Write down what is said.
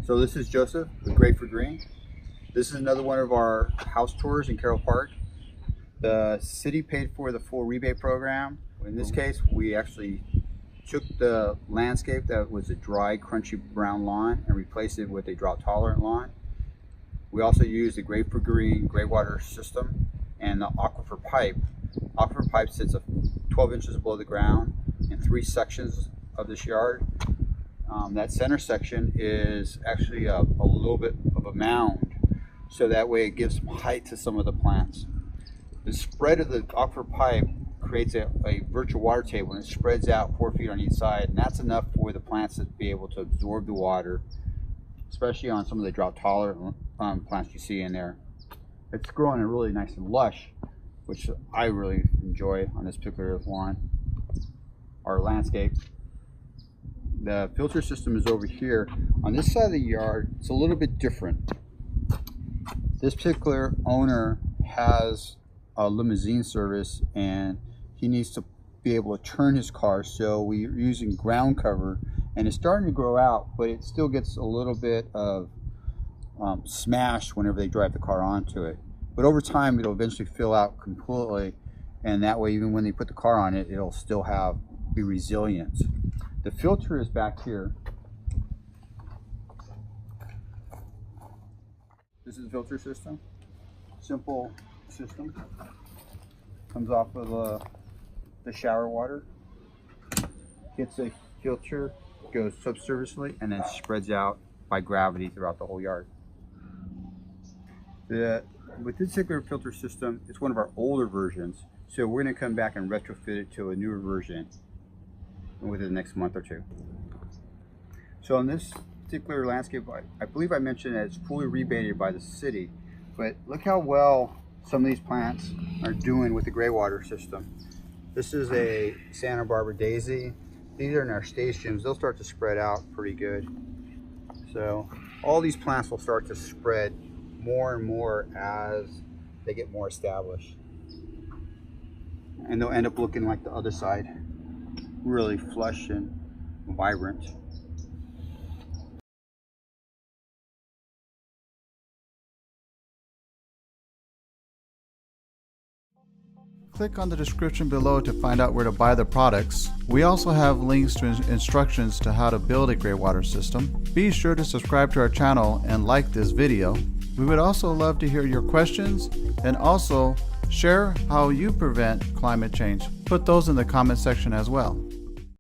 So this is Joseph with Aquifer Green. This is another one of our house tours in Carroll Park. The city paid for the full rebate program. In this case, we actually took the landscape that was a dry, crunchy brown lawn and replaced it with a drought-tolerant lawn. We also used the Aquifer Green Greywater system and the Aquifer Pipe. Aquifer Pipe sits 12 inches below the ground in 3 sections of this yard. That center section is actually a little bit of a mound, so that way it gives some height to some of the plants. The spread of the Aquifer Pipe creates a virtual water table, and it spreads out 4 feet on each side, and that's enough for the plants to be able to absorb the water, especially on some of the drought tolerant plants you see in there. It's growing really nice and lush, which I really enjoy on this particular lawn, our landscape. The filter system is over here. On this side of the yard, it's a little bit different. This particular owner has a limousine service and he needs to be able to turn his car, so we're using ground cover, and it's starting to grow out, but it still gets a little bit of smash whenever they drive the car onto it. But over time it'll eventually fill out completely, and that way even when they put the car on it, it'll still be resilient. The filter is back here. This is the filter system. Simple system. Comes off of the shower water. Hits a filter, goes subsurfacely, and then spreads out by gravity throughout the whole yard. With this particular filter system, it's one of our older versions, so we're going to come back and retrofit it to a newer version within the next month or two. So on this particular landscape, I believe I mentioned that it's fully rebated by the city, but look how well some of these plants are doing with the Greywater system. This is a Santa Barbara daisy. These are in our stations. They'll start to spread out pretty good. So all these plants will start to spread more and more as they get more established. And they'll end up looking like the other side, really flush and vibrant. Click on the description below to find out where to buy the products. We also have links to instructions to how to build a Greywater system. Be sure to subscribe to our channel and like this video. We would also love to hear your questions, and also share how you prevent climate change. Put those in the comment section as well.